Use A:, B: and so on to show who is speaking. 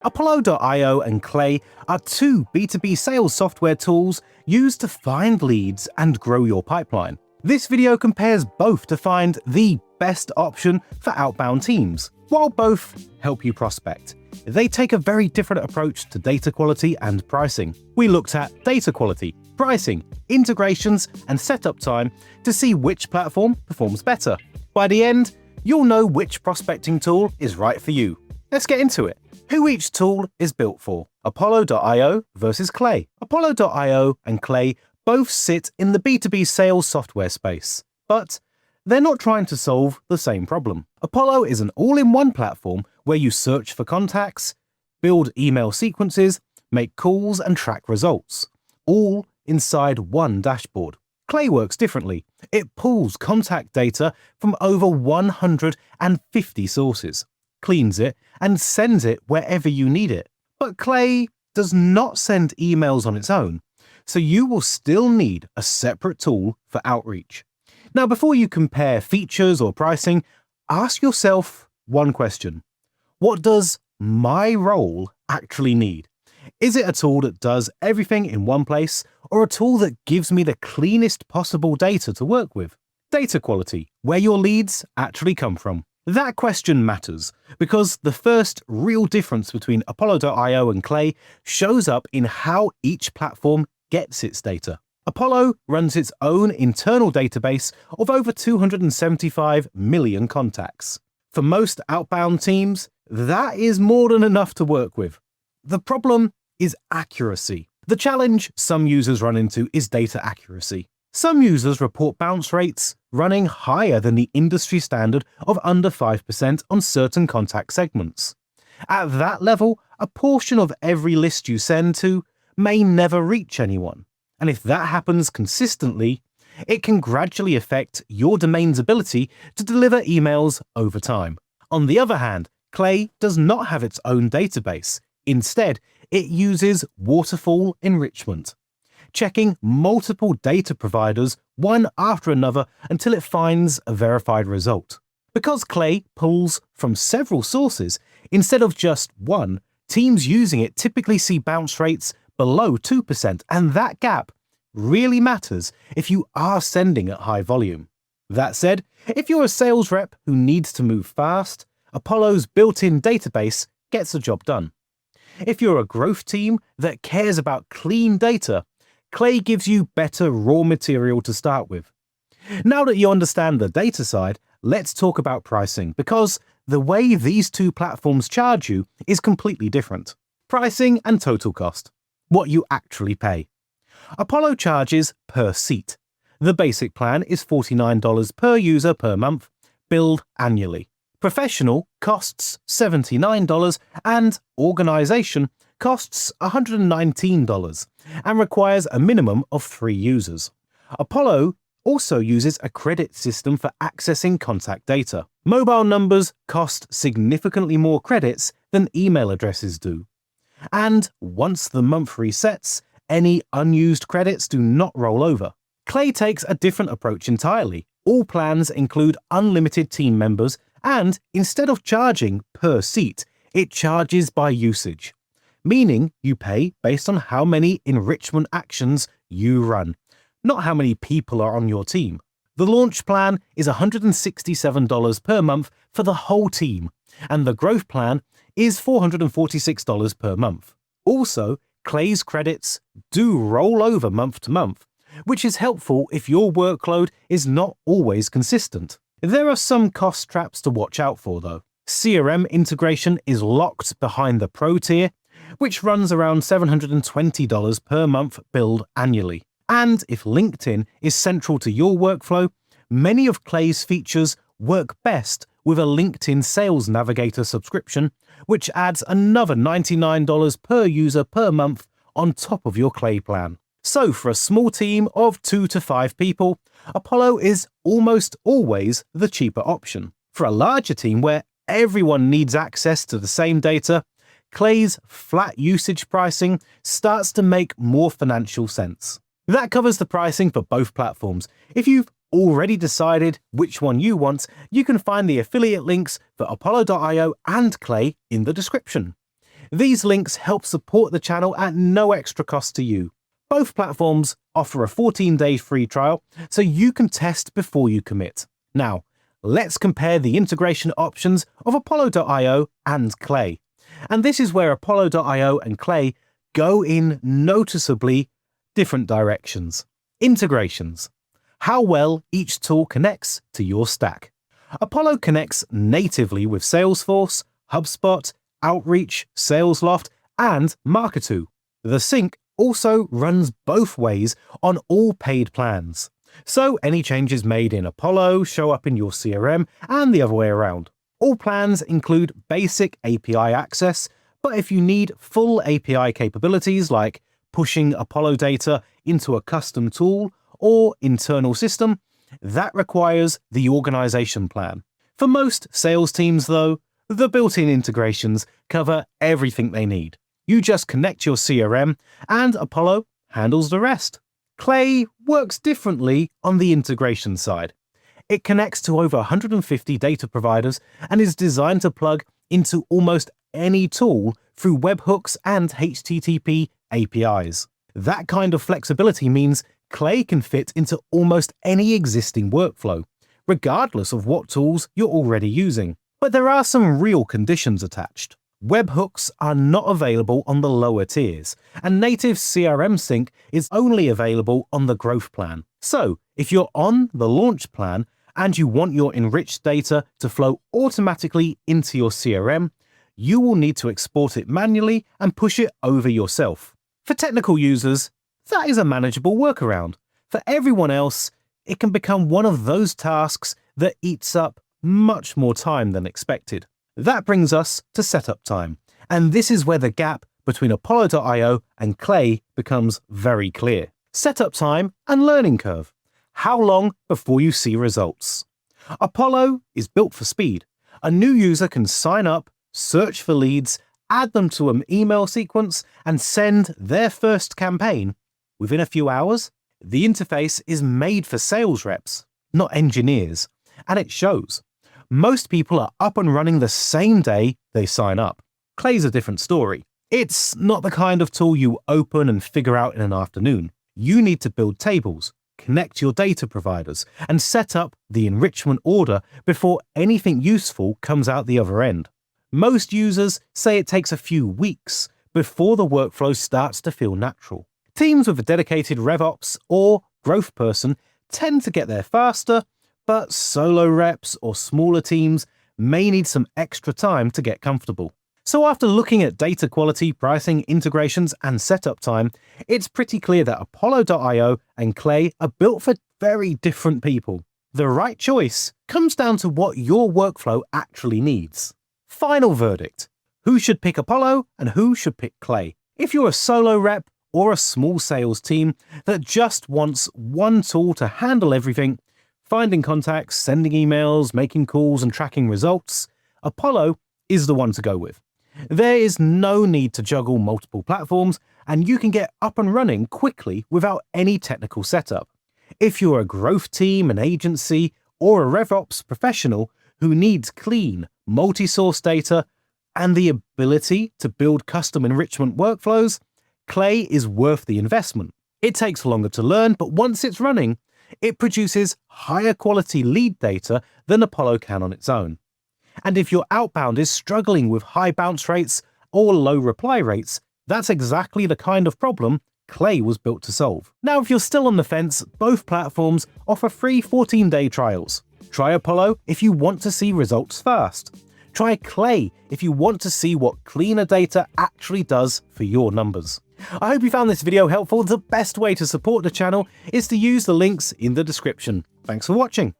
A: Apollo.io and Clay are two B2B sales software tools used to find leads and grow your pipeline. This video compares both to find the best option for outbound teams. While both help you prospect, they take a very different approach to data quality and pricing. We looked at data quality, pricing, integrations, and setup time to see which platform performs better. By the end, you'll know which prospecting tool is right for you. Let's get into it. Who each tool is built for. Apollo.io versus Clay. Apollo.io and Clay both sit in the B2B sales software space, but they're not trying to solve the same problem. Apollo is an all-in-one platform where you search for contacts, build email sequences, make calls, and track results, all inside one dashboard. Clay works differently. It pulls contact data from over 150 sources, cleans it, and sends it wherever you need it. But Clay does not send emails on its own, so you will still need a separate tool for outreach. Now, before you compare features or pricing, ask yourself one question. What does my role actually need? Is it a tool that does everything in one place, or a tool that gives me the cleanest possible data to work with? Data quality, where your leads actually come from. That question matters because the first real difference between Apollo.io and Clay shows up in how each platform gets its data. Apollo runs its own internal database of over 275 million contacts. For most outbound teams, that is more than enough to work with. The problem is accuracy. The challenge some users run into is data accuracy. Some users report bounce rates running higher than the industry standard of under 5% on certain contact segments. At that level, a portion of every list you send to may never reach anyone. And if that happens consistently, it can gradually affect your domain's ability to deliver emails over time. On the other hand, Clay does not have its own database. Instead, it uses waterfall enrichment, checking multiple data providers one after another until it finds a verified result. Because Clay pulls from several sources instead of just one, teams using it typically see bounce rates below 2%, and that gap really matters if you are sending at high volume. That said, if you're a sales rep who needs to move fast, Apollo's built-in database gets the job done. If you're a growth team that cares about clean data, Clay gives you better raw material to start with. Now that you understand the data side, let's talk about pricing, because the way these two platforms charge you is completely different. Pricing and total cost. What you actually pay. Apollo charges per seat. The basic plan is $49 per user per month, billed annually. Professional costs $79 and Organization costs $119 and requires a minimum of 3 users. Apollo also uses a credit system for accessing contact data. Mobile numbers cost significantly more credits than email addresses do. And once the month resets, any unused credits do not roll over. Clay takes a different approach entirely. All plans include unlimited team members, and instead of charging per seat, it charges by usage, meaning you pay based on how many enrichment actions you run, not how many people are on your team. The launch plan is $167 per month for the whole team, and the growth plan is $446 per month. Also, Clay's credits do roll over month to month, which is helpful if your workload is not always consistent. There are some cost traps to watch out for though. CRM integration is locked behind the Pro tier, which runs around $720 per month billed annually. And if LinkedIn is central to your workflow, many of Clay's features work best with a LinkedIn Sales Navigator subscription, which adds another $99 per user per month on top of your Clay plan. So for a small team of 2 to 5 people, Apollo is almost always the cheaper option. For a larger team where everyone needs access to the same data, Clay's flat usage pricing starts to make more financial sense. That covers the pricing for both platforms. If you've already decided which one you want, you can find the affiliate links for Apollo.io and Clay in the description. These links help support the channel at no extra cost to you. Both platforms offer a 14-day free trial, so you can test before you commit. Now, let's compare the integration options of Apollo.io and Clay. And this is where Apollo.io and Clay go in noticeably different directions. Integrations. How well each tool connects to your stack. Apollo connects natively with Salesforce, HubSpot, Outreach, SalesLoft, and Marketo. The sync also runs both ways on all paid plans. So any changes made in Apollo show up in your CRM and the other way around. All plans include basic API access, but if you need full API capabilities like pushing Apollo data into a custom tool or internal system, that requires the organization plan. For most sales teams, though, the built-in integrations cover everything they need. You just connect your CRM and Apollo handles the rest. Clay works differently on the integration side. It connects to over 150 data providers and is designed to plug into almost any tool through webhooks and HTTP APIs. That kind of flexibility means Clay can fit into almost any existing workflow, regardless of what tools you're already using. But there are some real conditions attached. Webhooks are not available on the lower tiers, and native CRM sync is only available on the growth plan. So, if you're on the launch plan and you want your enriched data to flow automatically into your CRM, you will need to export it manually and push it over yourself. For technical users, that is a manageable workaround. For everyone else, it can become one of those tasks that eats up much more time than expected. That brings us to setup time, and this is where the gap between Apollo.io and Clay becomes very clear. Setup time and learning curve. How long before you see results? Apollo is built for speed. A new user can sign up, search for leads, add them to an email sequence, and send their first campaign within a few hours. The interface is made for sales reps, not engineers, and it shows. Most people are up and running the same day they sign up. Clay's a different story. It's not the kind of tool you open and figure out in an afternoon. You need to build tables, connect your data providers, and set up the enrichment order before anything useful comes out the other end. Most users say it takes a few weeks before the workflow starts to feel natural. Teams with a dedicated RevOps or growth person tend to get there faster, but solo reps or smaller teams may need some extra time to get comfortable. So after looking at data quality, pricing, integrations, and setup time, it's pretty clear that Apollo.io and Clay are built for very different people. The right choice comes down to what your workflow actually needs. Final verdict: who should pick Apollo and who should pick Clay? If you're a solo rep or a small sales team that just wants one tool to handle everything, finding contacts, sending emails, making calls, and tracking results, Apollo is the one to go with. There is no need to juggle multiple platforms, and you can get up and running quickly without any technical setup. If you're a growth team, an agency, or a RevOps professional who needs clean, multi-source data and the ability to build custom enrichment workflows, Clay is worth the investment. It takes longer to learn, but once it's running, it produces higher quality lead data than Apollo can on its own. And if your outbound is struggling with high bounce rates or low reply rates, that's exactly the kind of problem Clay was built to solve. Now, if you're still on the fence, both platforms offer free 14-day trials. Try Apollo if you want to see results fast. Try Clay if you want to see what cleaner data actually does for your numbers. I hope you found this video helpful. The best way to support the channel is to use the links in the description. Thanks for watching.